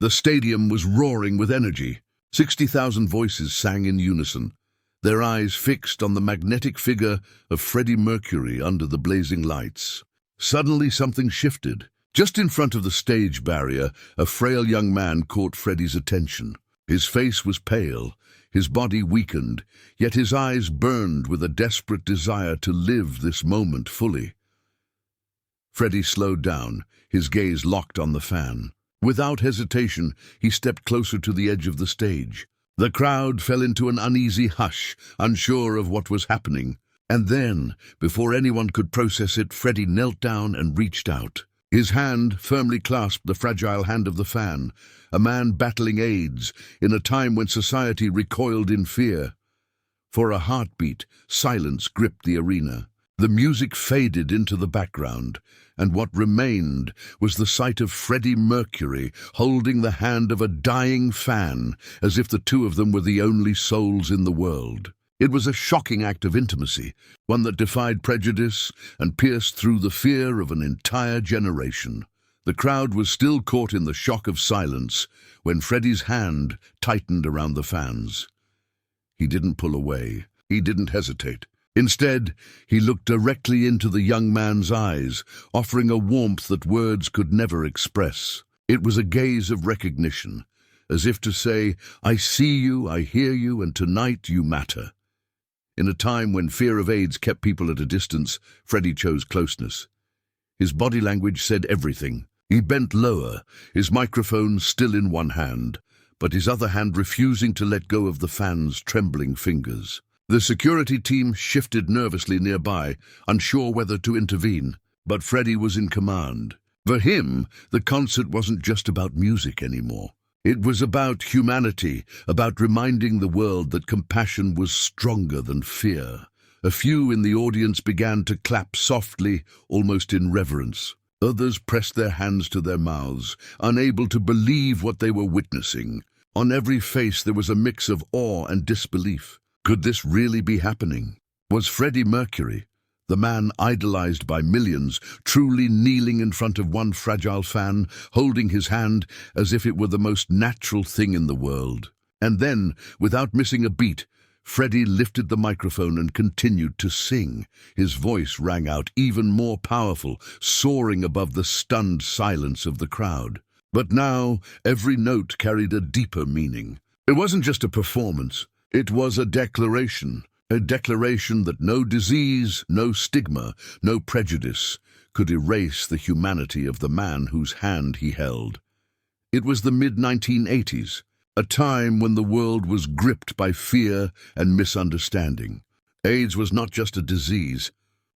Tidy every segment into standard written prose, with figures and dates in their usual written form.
The stadium was roaring with energy. 60,000 voices sang in unison, their eyes fixed on the magnetic figure of Freddie Mercury under the blazing lights. Suddenly something shifted. Just in front of the stage barrier, a frail young man caught Freddie's attention. His face was pale, his body weakened, yet his eyes burned with a desperate desire to live this moment fully. Freddie slowed down, his gaze locked on the fan. Without hesitation, he stepped closer to the edge of the stage. The crowd fell into an uneasy hush, unsure of what was happening. And then, before anyone could process it, Freddie knelt down and reached out. His hand firmly clasped the fragile hand of the fan, a man battling AIDS in a time when society recoiled in fear. For a heartbeat, silence gripped the arena. The music faded into the background, and what remained was the sight of Freddie Mercury holding the hand of a dying fan, as if the two of them were the only souls in the world. It was a shocking act of intimacy, one that defied prejudice and pierced through the fear of an entire generation. The crowd was still caught in the shock of silence when Freddie's hand tightened around the fan's. He didn't pull away. He didn't hesitate. Instead, he looked directly into the young man's eyes, offering a warmth that words could never express. It was a gaze of recognition, as if to say, "I see you, I hear you, and tonight you matter." In a time when fear of AIDS kept people at a distance, Freddie chose closeness. His body language said everything. He bent lower, his microphone still in one hand, but his other hand refusing to let go of the fan's trembling fingers. The security team shifted nervously nearby, unsure whether to intervene, but Freddie was in command. For him, the concert wasn't just about music anymore. It was about humanity, about reminding the world that compassion was stronger than fear. A few in the audience began to clap softly, almost in reverence. Others pressed their hands to their mouths, unable to believe what they were witnessing. On every face there was a mix of awe and disbelief. Could this really be happening? Was Freddie Mercury, the man idolized by millions, truly kneeling in front of one fragile fan, holding his hand as if it were the most natural thing in the world? And then, without missing a beat, Freddie lifted the microphone and continued to sing. His voice rang out even more powerful, soaring above the stunned silence of the crowd. But now, every note carried a deeper meaning. It wasn't just a performance. It was a declaration that no disease, no stigma, no prejudice could erase the humanity of the man whose hand he held. It was the mid-1980s, a time when the world was gripped by fear and misunderstanding. AIDS was not just a disease,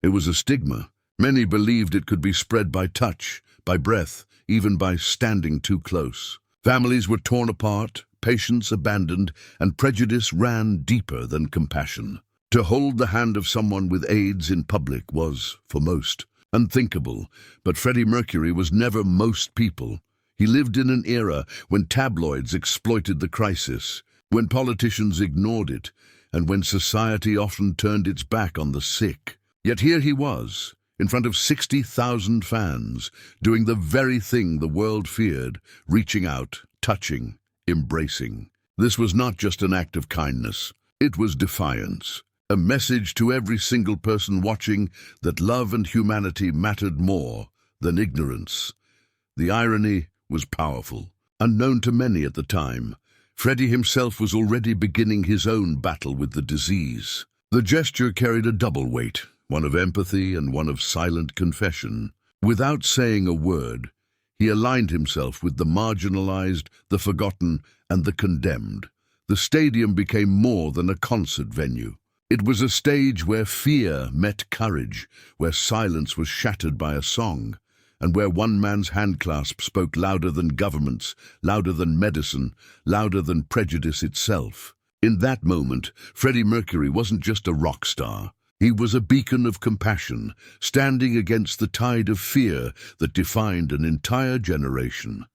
it was a stigma. Many believed it could be spread by touch, by breath, even by standing too close. Families were torn apart, patients abandoned, and prejudice ran deeper than compassion. To hold the hand of someone with AIDS in public was, for most, unthinkable, but Freddie Mercury was never most people. He lived in an era when tabloids exploited the crisis, when politicians ignored it, and when society often turned its back on the sick. Yet here he was, in front of 60,000 fans, doing the very thing the world feared, reaching out, touching, embracing. This was not just an act of kindness. It was defiance. A message to every single person watching that love and humanity mattered more than ignorance. The irony was powerful. Unknown to many at the time, Freddie himself was already beginning his own battle with the disease. The gesture carried a double weight, one of empathy and one of silent confession. Without saying a word, he aligned himself with the marginalized, the forgotten, and the condemned. The stadium became more than a concert venue. It was a stage where fear met courage, where silence was shattered by a song, and where one man's handclasp spoke louder than governments, louder than medicine, louder than prejudice itself. In that moment, Freddie Mercury wasn't just a rock star. He was a beacon of compassion, standing against the tide of fear that defined an entire generation.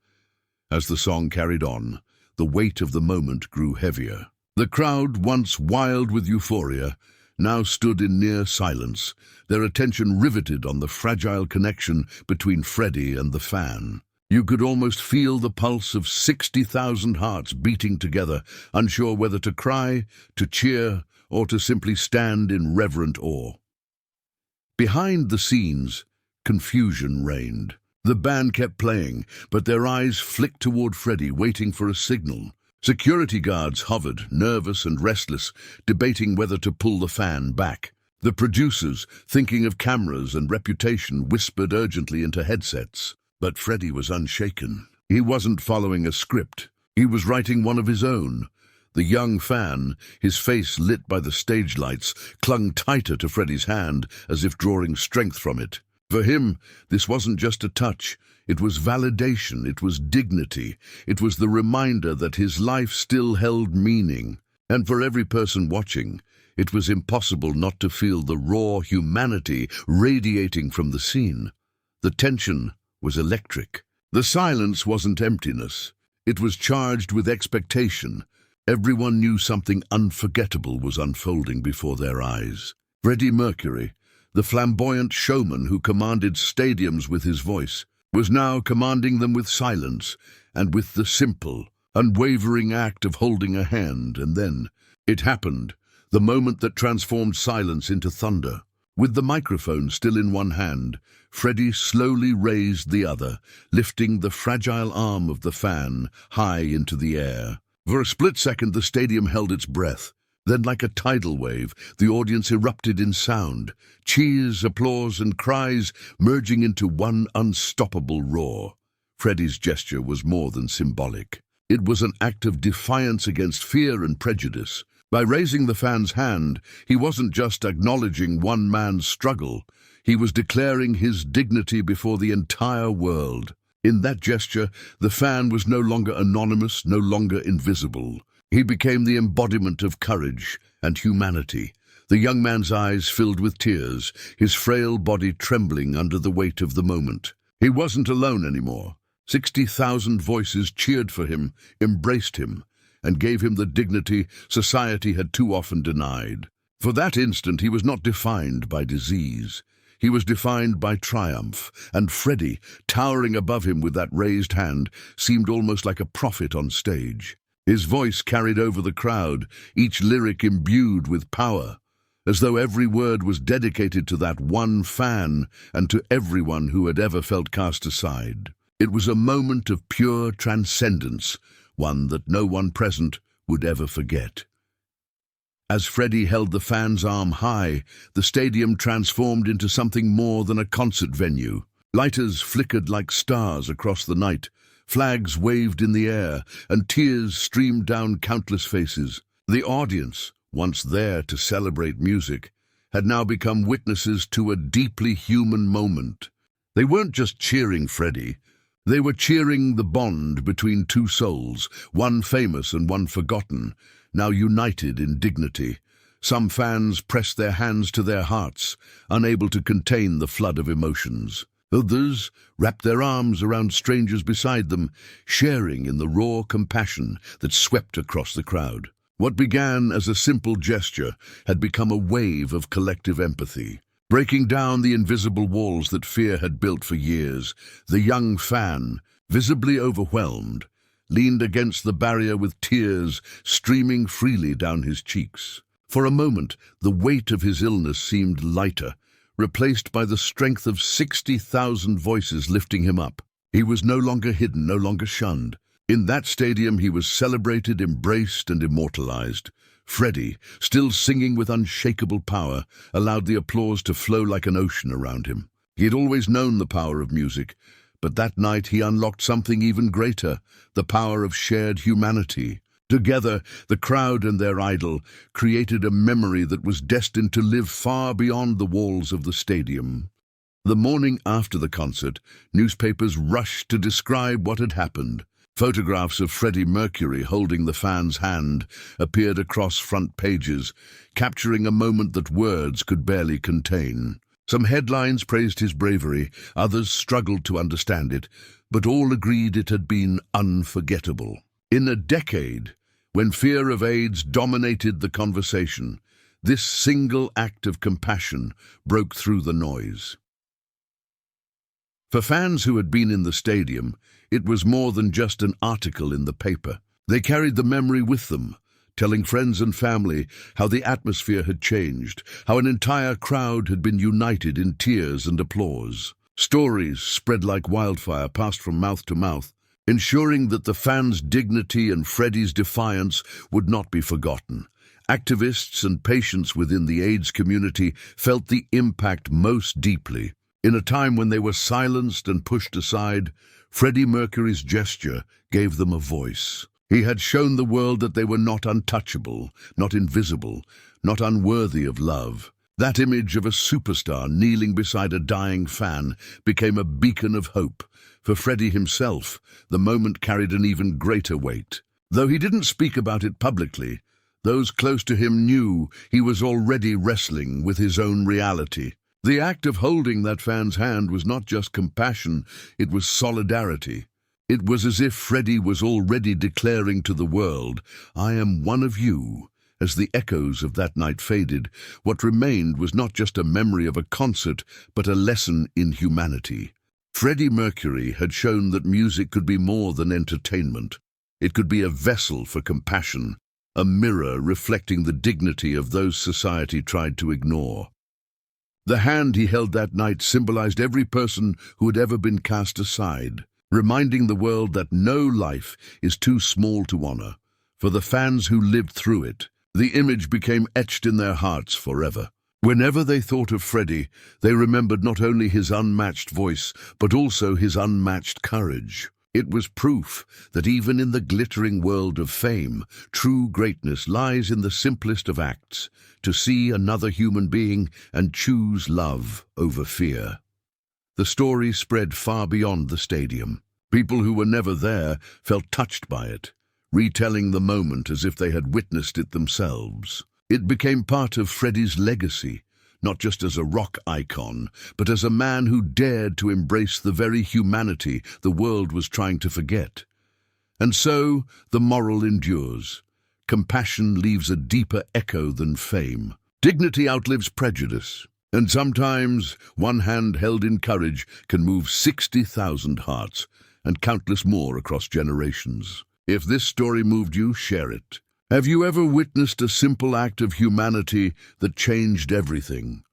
As the song carried on, the weight of the moment grew heavier. The crowd, once wild with euphoria, now stood in near silence, their attention riveted on the fragile connection between Freddie and the fan. You could almost feel the pulse of 60,000 hearts beating together, unsure whether to cry, to cheer, or to simply stand in reverent awe. Behind the scenes, confusion reigned. The band kept playing, but their eyes flicked toward Freddie, waiting for a signal. Security guards hovered, nervous and restless, debating whether to pull the fan back. The producers, thinking of cameras and reputation, whispered urgently into headsets. But Freddie was unshaken. He wasn't following a script. He was writing one of his own. The young fan, his face lit by the stage lights, clung tighter to Freddie's hand, as if drawing strength from it. For him, this wasn't just a touch. It was validation, it was dignity, it was the reminder that his life still held meaning. And for every person watching, it was impossible not to feel the raw humanity radiating from the scene. The tension was electric. The silence wasn't emptiness. It was charged with expectation. Everyone knew something unforgettable was unfolding before their eyes. Freddie Mercury, the flamboyant showman who commanded stadiums with his voice, was now commanding them with silence and with the simple, unwavering act of holding a hand. And then it happened, the moment that transformed silence into thunder. With the microphone still in one hand, Freddie slowly raised the other, lifting the fragile arm of the fan high into the air. For a split second, the stadium held its breath. Then, like a tidal wave, the audience erupted in sound, cheers, applause, and cries merging into one unstoppable roar. Freddie's gesture was more than symbolic. It was an act of defiance against fear and prejudice. By raising the fan's hand, he wasn't just acknowledging one man's struggle. He was declaring his dignity before the entire world. In that gesture, the fan was no longer anonymous, no longer invisible. He became the embodiment of courage and humanity. The young man's eyes filled with tears, his frail body trembling under the weight of the moment. He wasn't alone anymore. 60,000 voices cheered for him, embraced him, and gave him the dignity society had too often denied. For that instant, he was not defined by disease. He was defined by triumph, and Freddie, towering above him with that raised hand, seemed almost like a prophet on stage. His voice carried over the crowd, each lyric imbued with power, as though every word was dedicated to that one fan and to everyone who had ever felt cast aside. It was a moment of pure transcendence, one that no one present would ever forget. As Freddie held the fan's arm high, the stadium transformed into something more than a concert venue. Lighters flickered like stars across the night, flags waved in the air, and tears streamed down countless faces. The audience, once there to celebrate music, had now become witnesses to a deeply human moment. They weren't just cheering Freddie. They were cheering the bond between two souls, one famous and one forgotten, now united in dignity. Some fans pressed their hands to their hearts, unable to contain the flood of emotions. Others wrapped their arms around strangers beside them, sharing in the raw compassion that swept across the crowd. What began as a simple gesture had become a wave of collective empathy. Breaking down the invisible walls that fear had built for years, the young fan, visibly overwhelmed, leaned against the barrier with tears streaming freely down his cheeks. For a moment, the weight of his illness seemed lighter, replaced by the strength of 60,000 voices lifting him up. He was no longer hidden, no longer shunned. In that stadium, he was celebrated, embraced, and immortalized. Freddie, still singing with unshakable power, allowed the applause to flow like an ocean around him. He had always known the power of music, but that night he unlocked something even greater, the power of shared humanity. Together, the crowd and their idol created a memory that was destined to live far beyond the walls of the stadium. The morning after the concert, newspapers rushed to describe what had happened. Photographs of Freddie Mercury holding the fan's hand appeared across front pages, capturing a moment that words could barely contain. Some headlines praised his bravery, others struggled to understand it, but all agreed it had been unforgettable. In a decade, when fear of AIDS dominated the conversation, this single act of compassion broke through the noise. For fans who had been in the stadium, it was more than just an article in the paper. They carried the memory with them, telling friends and family how the atmosphere had changed, how an entire crowd had been united in tears and applause. Stories spread like wildfire, passed from mouth to mouth, ensuring that the fans' dignity and Freddie's defiance would not be forgotten. Activists and patients within the AIDS community felt the impact most deeply. In a time when they were silenced and pushed aside, Freddie Mercury's gesture gave them a voice. He had shown the world that they were not untouchable, not invisible, not unworthy of love. That image of a superstar kneeling beside a dying fan became a beacon of hope. For Freddie himself, the moment carried an even greater weight. Though he didn't speak about it publicly, those close to him knew he was already wrestling with his own reality. The act of holding that fan's hand was not just compassion, it was solidarity. It was as if Freddie was already declaring to the world, "I am one of you." As the echoes of that night faded, what remained was not just a memory of a concert, but a lesson in humanity. Freddie Mercury had shown that music could be more than entertainment. It could be a vessel for compassion, a mirror reflecting the dignity of those society tried to ignore. The hand he held that night symbolized every person who had ever been cast aside, reminding the world that no life is too small to honor. For the fans who lived through it, the image became etched in their hearts forever. Whenever they thought of Freddie, they remembered not only his unmatched voice, but also his unmatched courage. It was proof that even in the glittering world of fame, true greatness lies in the simplest of acts, to see another human being and choose love over fear. The story spread far beyond the stadium. People who were never there felt touched by it, retelling the moment as if they had witnessed it themselves. It became part of Freddie's legacy, not just as a rock icon, but as a man who dared to embrace the very humanity the world was trying to forget. And so, the moral endures. Compassion leaves a deeper echo than fame. Dignity outlives prejudice. And sometimes, one hand held in courage can move 60,000 hearts, and countless more across generations. If this story moved you, share it. Have you ever witnessed a simple act of humanity that changed everything?